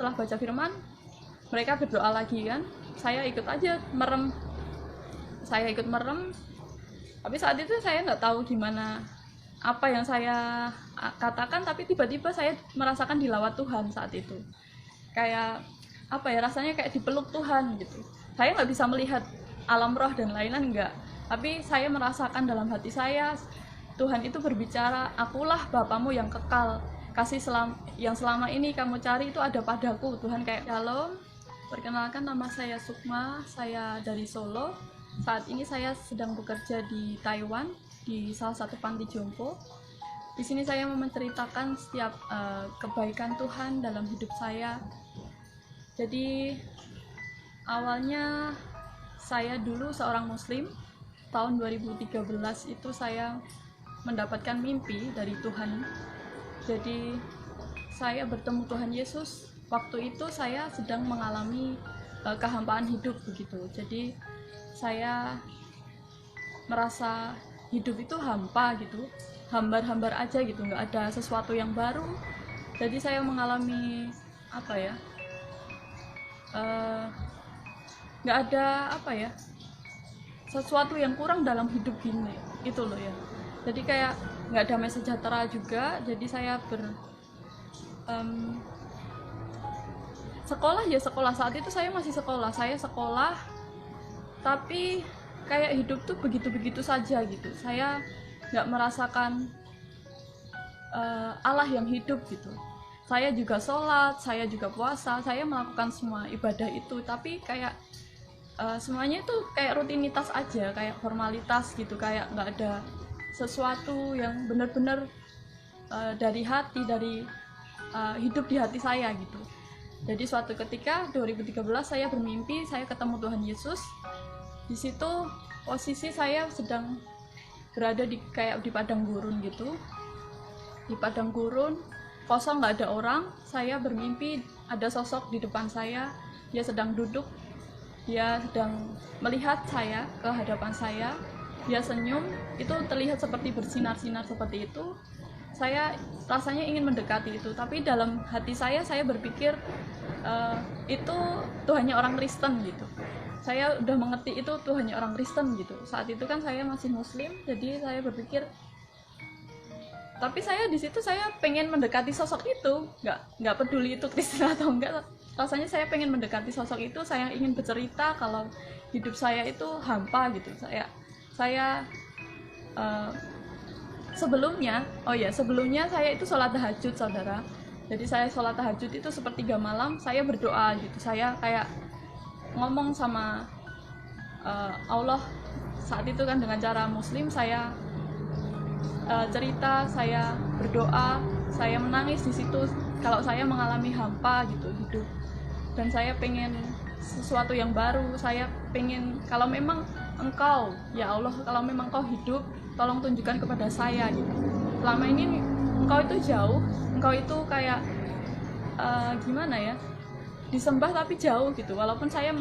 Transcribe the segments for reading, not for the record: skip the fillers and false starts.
setelah baca firman mereka berdoa lagi kan, saya ikut aja merem, tapi saat itu saya nggak tahu gimana apa yang saya katakan, tapi tiba-tiba saya merasakan dilawat Tuhan saat itu, kayak apa ya, rasanya kayak dipeluk Tuhan gitu. Saya nggak bisa melihat alam roh dan lain-lain, enggak, tapi saya merasakan dalam hati saya Tuhan itu berbicara, akulah Bapamu yang kekal, kasih yang selama ini kamu cari itu ada padaku. Tuhan kayak, shalom, perkenalkan nama saya Sukma, saya dari Solo. Saat ini saya sedang bekerja di Taiwan, di salah satu panti jompo. Di sini saya mau menceritakan setiap kebaikan Tuhan dalam hidup saya. Jadi awalnya saya dulu seorang muslim. Tahun 2013 itu saya mendapatkan mimpi dari Tuhan. Jadi saya bertemu Tuhan Yesus. Waktu itu saya sedang mengalami kehampaan hidup begitu. Jadi saya merasa hidup itu hampa gitu, hambar-hambar aja gitu, nggak ada sesuatu yang baru. Jadi saya mengalami apa ya, nggak ada apa ya, sesuatu yang kurang dalam hidup gini itu loh ya. Jadi kayak nggak damai sejahtera juga. Jadi saya sekolah saat itu saya masih sekolah, tapi kayak hidup tuh begitu-begitu saja gitu. Saya nggak merasakan Allah yang hidup gitu. Saya juga sholat, saya juga puasa, saya melakukan semua ibadah itu, tapi kayak semuanya itu kayak rutinitas aja, kayak formalitas gitu, kayak nggak ada sesuatu yang benar-benar dari hati, dari hidup di hati saya gitu. Jadi suatu ketika 2013 saya bermimpi, saya ketemu Tuhan Yesus. Di situ posisi saya sedang berada di kayak di padang gurun gitu. Di padang gurun kosong, nggak ada orang. Saya bermimpi ada sosok di depan saya, dia sedang duduk, dia sedang melihat saya ke hadapan saya. Dia senyum, itu terlihat seperti bersinar-sinar seperti itu. Saya rasanya ingin mendekati itu, tapi dalam hati saya berpikir itu Tuhannya orang Kristen gitu. Saya udah mengerti itu Tuhannya orang Kristen gitu. Saat itu kan saya masih muslim, jadi saya berpikir, tapi saya di situ saya pengen mendekati sosok itu, nggak peduli itu Kristen atau enggak. Rasanya saya pengen mendekati sosok itu, saya ingin bercerita kalau hidup saya itu hampa gitu. Sebelumnya saya itu sholat tahajud, saudara. Jadi saya sholat tahajud itu sepertiga malam, saya berdoa gitu. Saya kayak ngomong sama Allah saat itu kan dengan cara muslim. Saya cerita, saya berdoa, saya menangis di situ kalau saya mengalami hampa gitu hidup. Dan saya pengen sesuatu yang baru. Saya pengen, kalau memang Engkau, ya Allah, kalau memang Engkau hidup, tolong tunjukkan kepada saya gitu. Selama ini Engkau itu jauh, Engkau itu kayak gimana ya, disembah tapi jauh gitu. Walaupun saya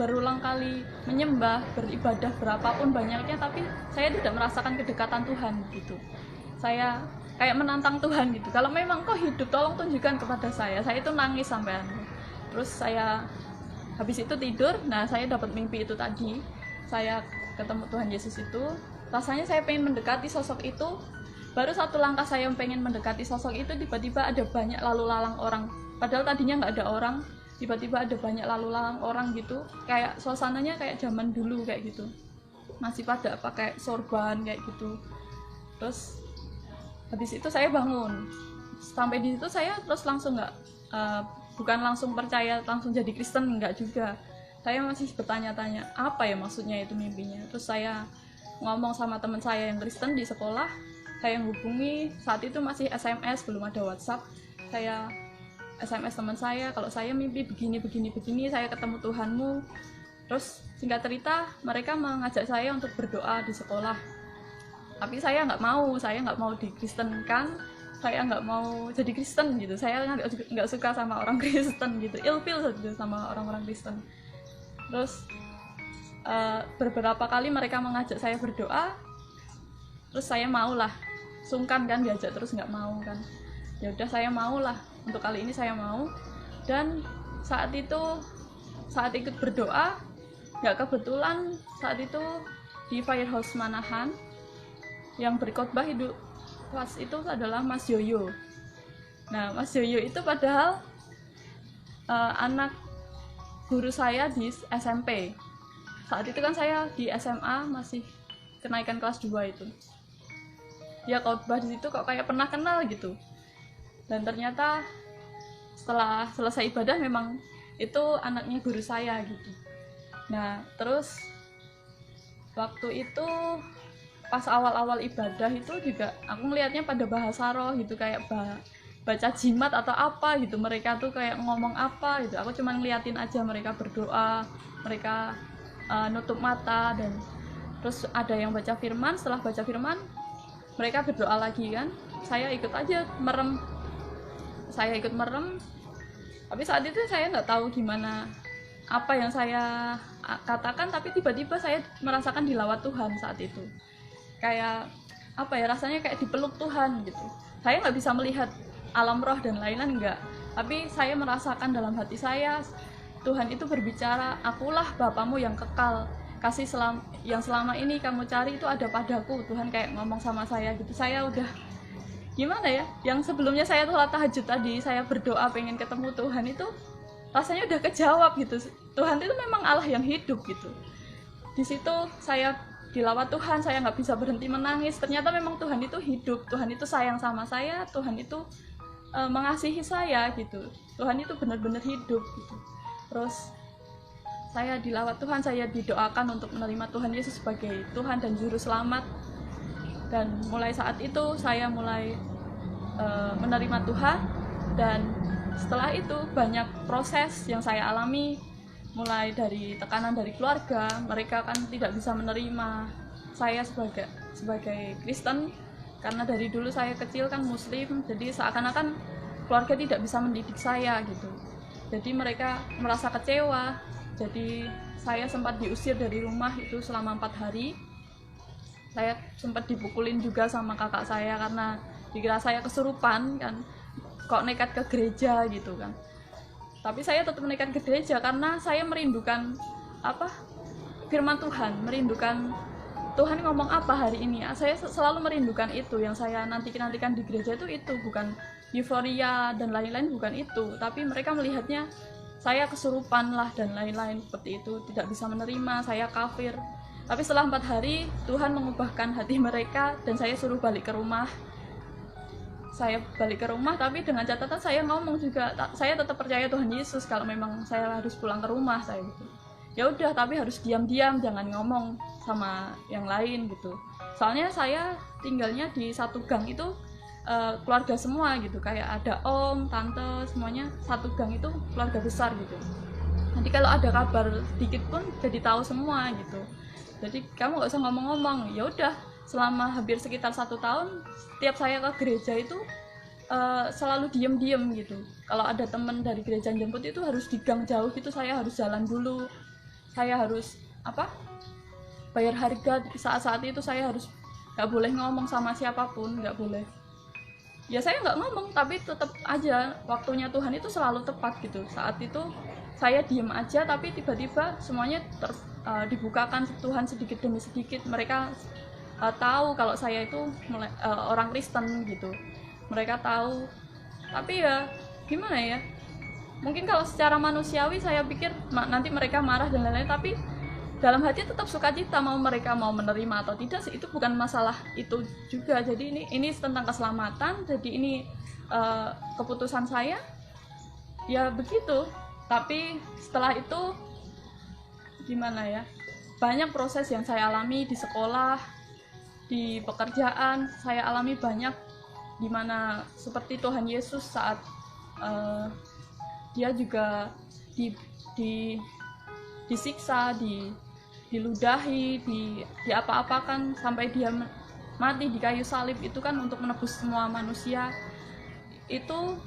berulang kali menyembah, beribadah berapapun banyaknya, tapi saya tidak merasakan kedekatan Tuhan gitu. Saya kayak menantang Tuhan gitu. Kalau memang Engkau hidup, tolong tunjukkan kepada saya. Saya itu nangis sampai terus saya habis itu tidur. Nah, saya dapat mimpi itu tadi. Saya ketemu Tuhan Yesus itu. Rasanya saya pengen mendekati sosok itu. Baru satu langkah saya pengen mendekati sosok itu, tiba-tiba ada banyak lalu lalang orang. Padahal tadinya nggak ada orang. Tiba-tiba ada banyak lalu lalang orang gitu. Kayak suasananya kayak zaman dulu kayak gitu. Masih pada pakai sorban kayak gitu. Terus habis itu saya bangun. Sampai di situ saya terus langsung bukan langsung percaya, langsung jadi Kristen, enggak juga. Saya masih bertanya-tanya, apa ya maksudnya itu mimpinya. Terus saya ngomong sama teman saya yang Kristen di sekolah, saya hubungi, saat itu masih SMS, belum ada WhatsApp. Saya SMS teman saya, kalau saya mimpi begini, saya ketemu Tuhanmu. Terus singkat cerita, mereka mengajak saya untuk berdoa di sekolah. Tapi saya nggak mau dikristenkan, saya nggak mau jadi Kristen gitu. Saya nggak suka sama orang Kristen gitu, ilfil gitu sama orang-orang Kristen. Terus beberapa kali mereka mengajak saya berdoa, terus saya maulah, sungkan kan diajak terus nggak mau kan. Ya udah saya maulah, untuk kali ini saya mau. Dan saat ikut berdoa, nggak kebetulan saat itu di Firehouse Manahan yang berkhotbah hidup pas itu adalah Mas Yoyo. Nah, Mas Yoyo itu padahal anak guru saya di SMP. Saat itu kan saya di SMA masih kenaikan kelas 2 itu. Dia khotbah di situ kok kayak pernah kenal gitu. Dan ternyata setelah selesai ibadah memang itu anaknya guru saya gitu. Nah, terus waktu itu pas awal-awal ibadah itu juga aku ngelihatnya pada bahasa roh gitu, kayak baca jimat atau apa gitu. Mereka tuh kayak ngomong apa gitu. Aku cuma ngeliatin aja mereka berdoa, mereka nutup mata, dan terus ada yang baca firman. Setelah baca firman mereka berdoa lagi kan. Saya ikut aja merem. Tapi saat itu saya nggak tahu gimana apa yang saya katakan, tapi tiba-tiba saya merasakan dilawat Tuhan saat itu. Kayak apa ya, rasanya kayak dipeluk Tuhan gitu. Saya nggak bisa melihat alam roh dan lain-lain, enggak, tapi saya merasakan dalam hati saya Tuhan itu berbicara, akulah Bapamu yang kekal, kasih yang selama ini kamu cari itu ada padaku. Tuhan kayak ngomong sama saya gitu. Saya udah gimana ya, yang sebelumnya saya sholat tahajud tadi, saya berdoa pengen ketemu Tuhan, itu rasanya udah kejawab gitu. Tuhan itu memang Allah yang hidup gitu. Di situ saya dilawat Tuhan, saya nggak bisa berhenti menangis. Ternyata memang Tuhan itu hidup, Tuhan itu sayang sama saya, Tuhan itu mengasihi saya gitu. Tuhan itu benar-benar hidup gitu. Terus saya dilawat Tuhan, saya didoakan untuk menerima Tuhan Yesus sebagai Tuhan dan Juru Selamat. Dan mulai saat itu saya mulai menerima Tuhan. Dan setelah itu banyak proses yang saya alami, mulai dari tekanan dari keluarga. Mereka kan tidak bisa menerima saya sebagai Kristen, karena dari dulu saya kecil kan Muslim, jadi seakan-akan keluarga tidak bisa mendidik saya gitu. Jadi mereka merasa kecewa. Jadi saya sempat diusir dari rumah itu selama 4 hari. Saya sempat dipukulin juga sama kakak saya karena dikira saya kesurupan kan, kok nekat ke gereja gitu kan. Tapi saya tetap nekat ke gereja karena saya merindukan firman Tuhan, merindukan Tuhan ngomong apa hari ini. Saya selalu merindukan itu. Yang saya nantikan di gereja itu bukan euforia dan lain-lain, bukan itu, tapi mereka melihatnya saya kesurupan lah dan lain-lain seperti itu, tidak bisa menerima saya kafir. Tapi setelah 4 hari Tuhan mengubahkan hati mereka dan saya suruh balik ke rumah. Saya balik ke rumah, tapi dengan catatan saya ngomong juga, saya tetap percaya Tuhan Yesus. Kalau memang saya harus pulang ke rumah, saya gitu. Ya udah, tapi harus diam-diam, jangan ngomong sama yang lain gitu. Soalnya saya tinggalnya di satu gang itu keluarga semua gitu, kayak ada om, tante, semuanya satu gang itu keluarga besar gitu. Nanti kalau ada kabar dikit pun jadi tahu semua gitu. Jadi kamu nggak usah ngomong-ngomong. Ya udah, selama hampir sekitar 1 tahun, setiap saya ke gereja itu selalu diem-diem gitu. Kalau ada teman dari gereja jemput itu harus di gang jauh gitu, saya harus jalan dulu. Saya harus bayar harga. Saat-saat itu saya harus nggak boleh ngomong sama siapapun, nggak boleh. Ya saya nggak ngomong, tapi tetap aja waktunya Tuhan itu selalu tepat gitu. Saat itu saya diem aja, tapi tiba-tiba semuanya dibukakan Tuhan sedikit demi sedikit. Mereka tahu kalau saya itu orang Kristen gitu. Mereka tahu. Tapi ya gimana ya, mungkin kalau secara manusiawi saya pikir nanti mereka marah dan lain-lain, tapi dalam hati tetap sukacita. Mereka mau menerima atau tidak sih, itu bukan masalah itu juga. Jadi ini tentang keselamatan. Jadi ini keputusan saya ya begitu. Tapi setelah itu gimana ya, banyak proses yang saya alami di sekolah, di pekerjaan. Saya alami banyak dimana seperti Tuhan Yesus saat dia juga disiksa, diludahi, diapa-apakan sampai dia mati di kayu salib itu kan untuk menebus semua manusia. Itu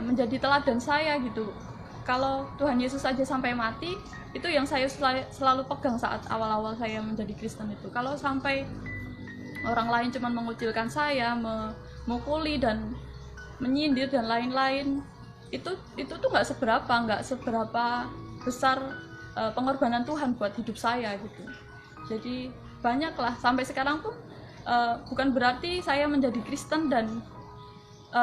menjadi teladan saya gitu. Kalau Tuhan Yesus saja sampai mati, itu yang saya selalu pegang saat awal-awal saya menjadi Kristen itu. Kalau sampai orang lain cuma mengucilkan saya, memukuli dan menyindir dan lain-lain, itu tuh nggak seberapa besar pengorbanan Tuhan buat hidup saya gitu. Jadi banyaklah sampai sekarang pun bukan berarti saya menjadi Kristen dan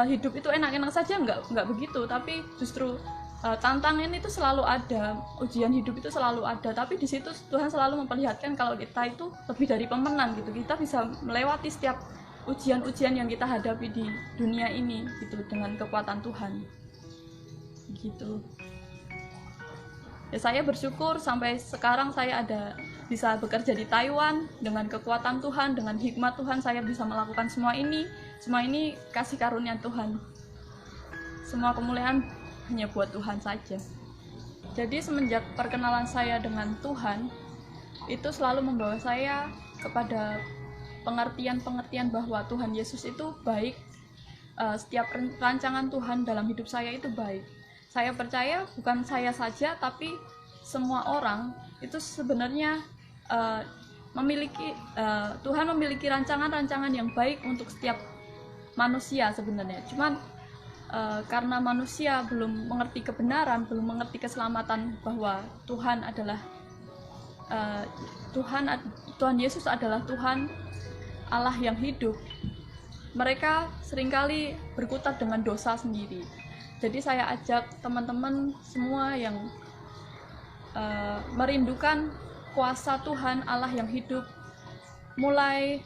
hidup itu enak-enak saja, nggak begitu, tapi justru tantangan itu selalu ada, ujian hidup itu selalu ada, tapi di situ Tuhan selalu memperlihatkan kalau kita itu lebih dari pemenang gitu. Kita bisa melewati setiap ujian-ujian yang kita hadapi di dunia ini gitu dengan kekuatan Tuhan gitu. Ya, saya bersyukur sampai sekarang saya bisa bekerja di Taiwan dengan kekuatan Tuhan, dengan hikmat Tuhan saya bisa melakukan semua ini kasih karunia Tuhan. Semua kemuliaan hanya buat Tuhan saja. Jadi semenjak perkenalan saya dengan Tuhan itu selalu membawa saya kepada pengertian bahwa Tuhan Yesus itu baik. Setiap rancangan Tuhan dalam hidup saya itu baik. Saya percaya bukan saya saja, tapi semua orang itu sebenarnya Tuhan memiliki rancangan-rancangan yang baik untuk setiap manusia sebenarnya. Cuman karena manusia belum mengerti kebenaran, belum mengerti keselamatan bahwa Tuhan adalah Tuhan Yesus adalah Tuhan Allah yang hidup, mereka seringkali berkutat dengan dosa sendiri. Jadi saya ajak teman-teman semua yang merindukan kuasa Tuhan Allah yang hidup, mulai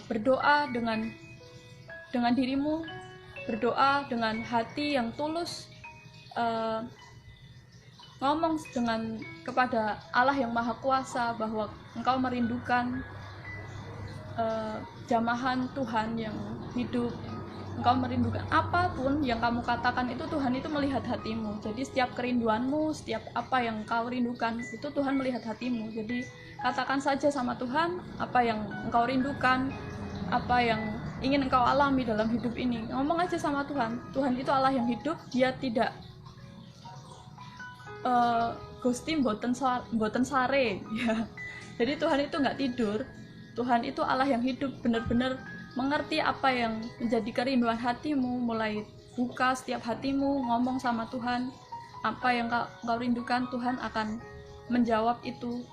berdoa dengan dirimu, berdoa dengan hati yang tulus, ngomong kepada Allah yang Maha Kuasa bahwa engkau merindukan jamahan Tuhan yang hidup. Engkau merindukan apapun yang kamu katakan itu, Tuhan itu melihat hatimu. Jadi setiap kerinduanmu, setiap apa yang kau rindukan itu Tuhan melihat hatimu. Jadi katakan saja sama Tuhan apa yang engkau rindukan, apa yang ingin engkau alami dalam hidup ini. Ngomong aja sama Tuhan. Tuhan itu Allah yang hidup, dia tidak Gusti mboten sare ya. Jadi Tuhan itu nggak tidur. Tuhan itu Allah yang hidup, benar-benar mengerti apa yang menjadi kerinduan hatimu, mulai buka setiap hatimu, ngomong sama Tuhan apa yang kau rindukan, Tuhan akan menjawab itu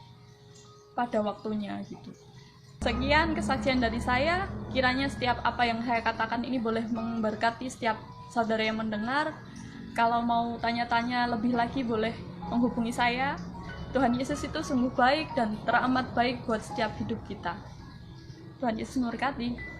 pada waktunya gitu. Sekian kesaksian dari saya, kiranya setiap apa yang saya katakan ini boleh memberkati setiap saudara yang mendengar. Kalau mau tanya-tanya lebih lagi boleh menghubungi saya. Tuhan Yesus itu sungguh baik dan teramat baik buat setiap hidup kita. Tuhan Yesus memberkati.